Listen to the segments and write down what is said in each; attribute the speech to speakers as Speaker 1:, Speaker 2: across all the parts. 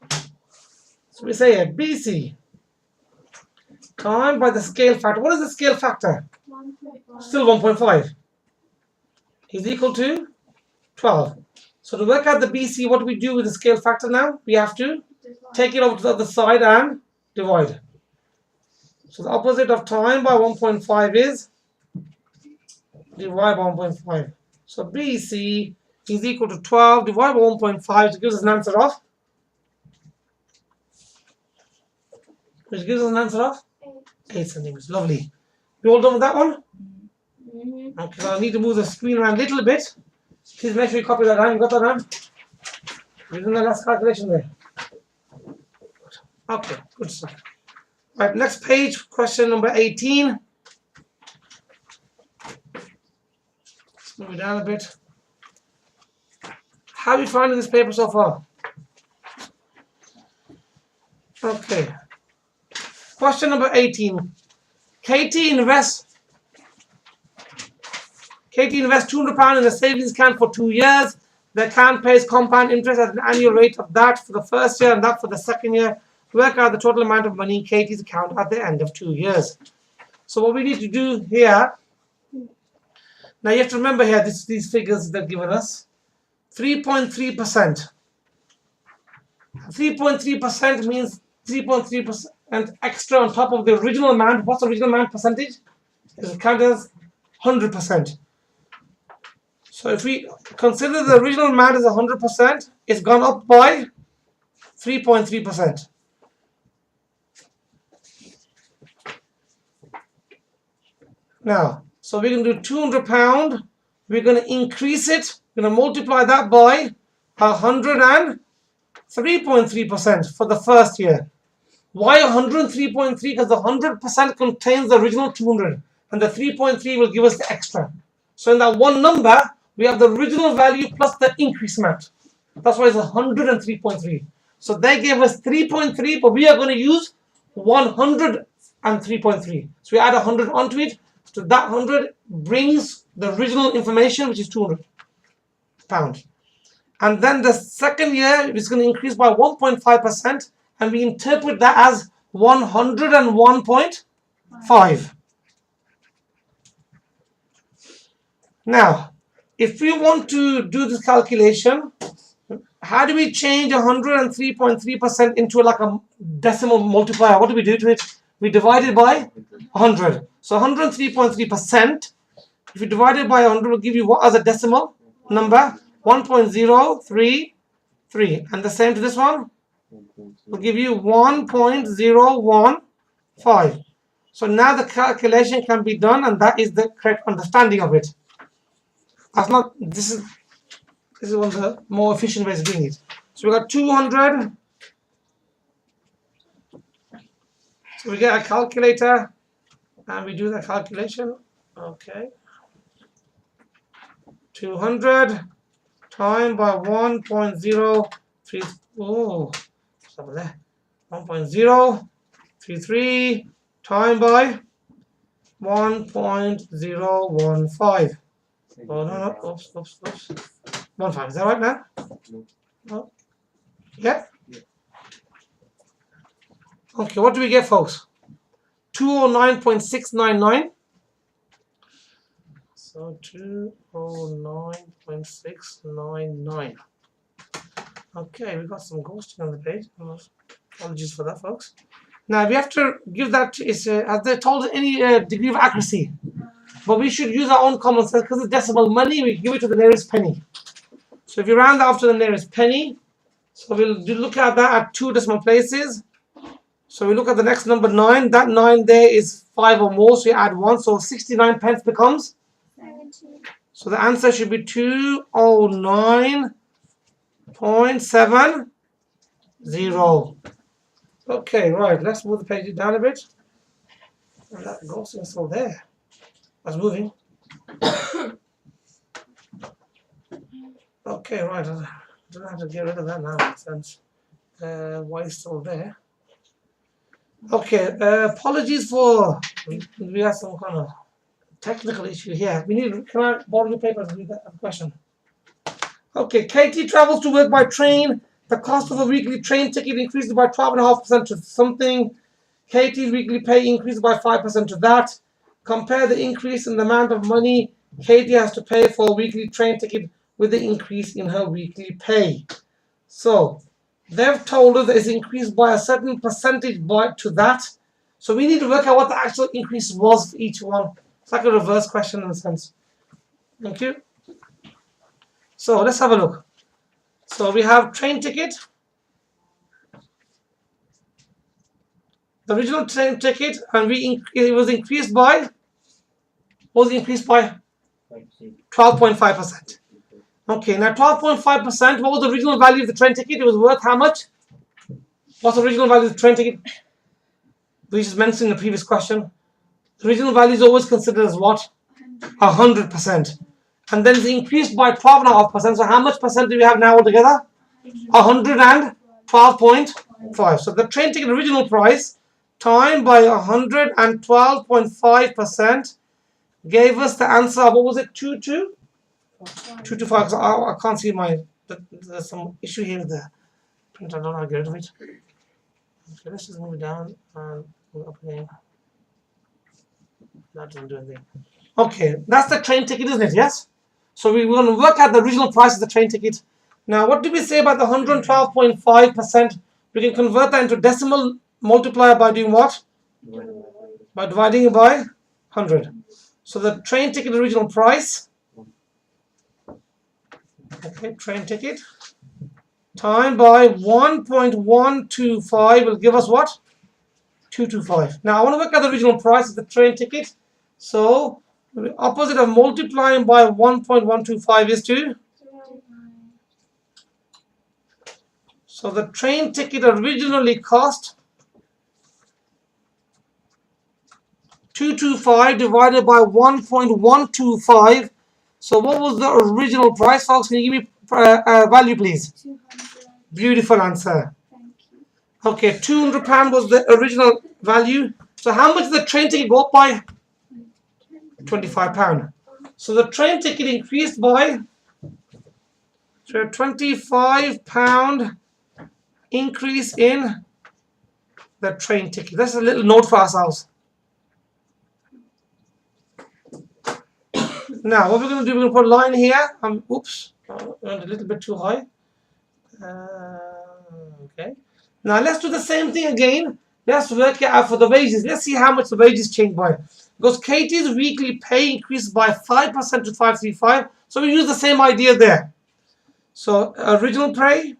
Speaker 1: So we say here, BC times by the scale factor. What is the scale factor?
Speaker 2: 1.5.
Speaker 1: Still 1.5 is equal to 12. So to work out the BC, what do we do with the scale factor now? We have to take it over to the other side and divide. So the opposite of time by 1.5 is divide by 1.5. So BC is equal to 12 divided by 1.5, which gives us an answer of 8 centimeters. Lovely. You all done with that one? Okay, so I need to move the screen around a little bit. Please make sure you copy that down. You got that down? You're doing the last calculation there. Okay, good stuff. Right, next page, question number 18. Let's move it down a bit. How are you finding this paper so far? Okay. Question number 18. Katie invests £200 in a savings account for 2 years. The account pays compound interest at an annual rate of that for the first year and that for the second year. Work out the total amount of money in Katie's account at the end of 2 years. So what we need to do here, now you have to remember here, these figures they've given us. 3.3%. 3.3% means 3.3% extra on top of the original amount. What's the original amount percentage? It's counted as 100%. So if we consider the original amount as 100%, it's gone up by 3.3%. Now, so we're going to do £200. We're going to increase it. We're going to multiply that by 103.3% for the first year. Why 103.3? Because the 100% contains the original 200, and the 3.3 will give us the extra. So in that one number, we have the original value plus the increase amount. That's why it's 103.3. So they gave us 3.3, but we are going to use 103.3. So we add 100 onto it. So that 100 brings the original information, which is £200. And then the second year is going to increase by 1.5%, and we interpret that as 101.5. Now, if we want to do this calculation, how do we change 103.3% into like a decimal multiplier? What do we do to it? We divide it by 100. So 103.3%, if you divide it by 100, will give you what as a decimal number? 1.033. And the same to this one will give you 1.015. So now the calculation can be done, and that is the correct understanding of it. That's not, this is one of the more efficient ways of doing it. So we got 200. So we get a calculator and we do the calculation. Okay. 200 times by 1.033. Oh, stop there. 1.033 times by 1.015. Oh, no. Oops. 15. Is that right now? No. Yeah? Okay, what do we get, folks? 209.699. So 209.699. Okay, we got some ghosting on the page. Apologies for that, folks. Now we have to give that, as they told any degree of accuracy. But we should use our own common sense because it's decimal money. We give it to the nearest penny. So if you round off to the nearest penny, so we'll look at that at 2 decimal places. So we look at the next number 9. That 9 there is 5 or more, so you add 1. So 69 pence becomes
Speaker 2: 17.
Speaker 1: So the answer should be 209.70. Okay, right. Let's move the page down a bit. And that ghosting is still there. That's moving. Okay, right. I don't have to get rid of that now. Makes sense. Why it's still there? Okay. Apologies for we have some kind of technical issue here. Can I borrow your paper to read that question? Okay. Katie travels to work by train. The cost of a weekly train ticket increased by 12.5% to something. Katie's weekly pay increased by 5% to that. Compare the increase in the amount of money Katie has to pay for a weekly train ticket with the increase in her weekly pay. So they've told us that it's increased by a certain percentage to that. So we need to work out what the actual increase was for each one. It's like a reverse question in a sense. Thank you. So let's have a look. So we have train ticket. The original train ticket, and it was increased by, what was it increased by? 12.5%. Okay, now 12.5%, what was the original value of the train ticket? It was worth how much? What's the original value of the train ticket? We just mentioned in the previous question. The original value is always considered as what? 100%. And then it's increased by 12.5%. So how much percent do we have now altogether? 112.5. So the train ticket original price times by 112.5% gave us the answer of, what was it, 225. I can't see there's some issue here with the printer. I don't know how to get rid of it. Okay, let's just move it down and move it up again. That doesn't do anything. Okay, that's the train ticket, isn't it? Yes? So we're going to work out the original price of the train ticket. Now, what did we say about the 112.5%? We can convert that into decimal multiplier by doing what? By dividing it by 100. So the train ticket original price, okay, train ticket, times by 1.125 will give us what? 225. Now, I want to work out the original price of the train ticket. So, the opposite of multiplying by 1.125 is 2. So, the train ticket originally cost 225 divided by 1.125. So, what was the original price, folks? Can you give me a value, please?
Speaker 2: 200.
Speaker 1: Beautiful answer.
Speaker 2: Thank you.
Speaker 1: Okay, £200 was the original value. So, how much did the train ticket go up by? £25. So the train ticket increased by £25 increase in the train ticket. That's a little note for ourselves. Now, what we're going to do, we're going to put a line here. Oops, I went a little bit too high. Okay. Now, let's do the same thing again. Let's work it out for the wages. Let's see how much the wages changed by. Because Katie's weekly pay increased by 5% to 535. So we use the same idea there. So original pay.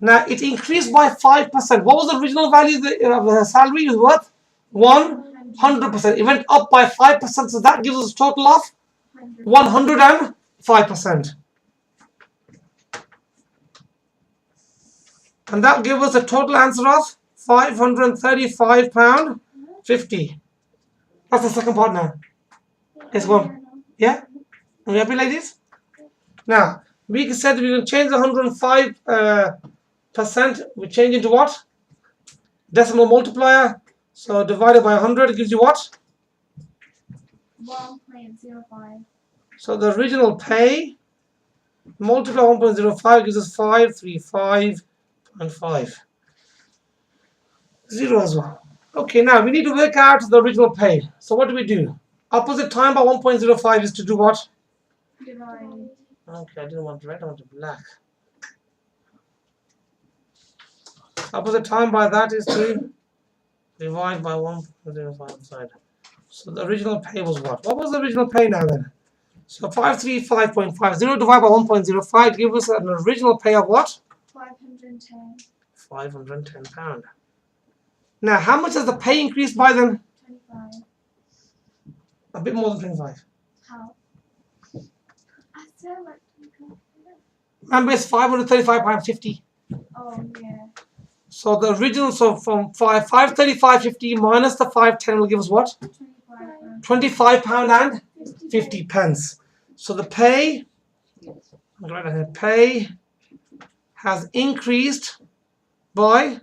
Speaker 1: Now it increased by 5%. What was the original value of the salary? It was worth 100%. It went up by 5%. So that gives us a total of 105%. And that gives us a total answer of £535.50. That's the second part now. Let's go. Yeah? Are we happy like this? Now, we said we will change the 105%. We change into what? Decimal multiplier. So divided by 100 gives you what?
Speaker 2: 1.05. So
Speaker 1: the original pay multiply 1.05 gives us 535.5. 0 as well. Okay, now we need to work out the original pay. So what do we do? Opposite time by 1.05 is to do what?
Speaker 2: divide.
Speaker 1: Okay, I didn't want red, I wanted black. Opposite time by that is to divide by 1.05 side. So the original pay was what? What was the original pay now then? So 535.5. 0 divided by 1.05 gives us an original pay of what?
Speaker 2: 510.
Speaker 1: £510. Now, how much has the pay increased by then?
Speaker 2: 25.
Speaker 1: A bit more than 25.
Speaker 2: How? I said like 25.
Speaker 1: Remember, it's £535.50.
Speaker 2: Oh, yeah.
Speaker 1: So the original, so from 535.50 minus the 510 will give us what?
Speaker 2: 25.
Speaker 1: £25 and 50 pence. So the pay, pay has increased by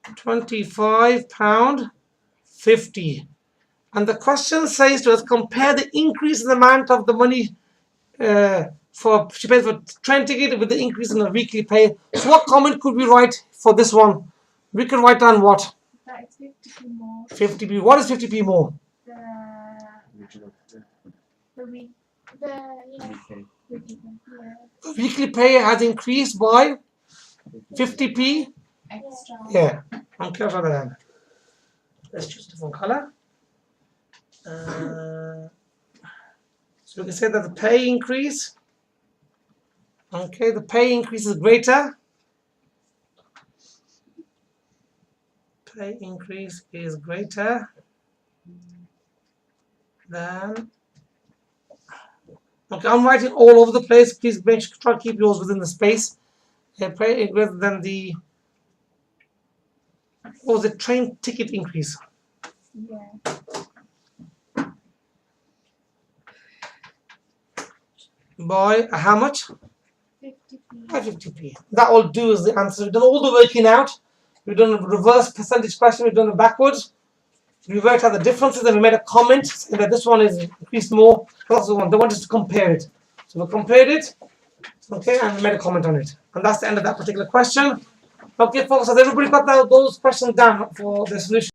Speaker 1: £25.50. And the question says to us, compare the increase in the amount of the money she pays for train ticket with the increase in the weekly pay. So what comment could we write for this one? We could write down what?
Speaker 2: That is 50p more.
Speaker 1: 50p. What is 50p more?
Speaker 2: The week. Weekly pay.
Speaker 1: Weekly pay has increased by 50p.
Speaker 2: Extra.
Speaker 1: Yeah. Okay, I'll write that down. Let's choose a different color. So we can say that the pay increase. Okay, the pay increase is greater. Pay increase is greater than. Okay, I'm writing all over the place. Please make sure try to keep yours within the space. Pay is greater than the. What was the train ticket increase?
Speaker 2: Yeah.
Speaker 1: By how much?
Speaker 2: 50p.
Speaker 1: By 50p. That will do is the answer. We've done all the working out. We've done a reverse percentage question. We've done it backwards. We worked out the differences and we made a comment saying that this one is increased more. That's the one. They want us to compare it. So we compared it. Okay, and we made a comment on it. And that's the end of that particular question. Okay, folks, has everybody got those questions down for the solution?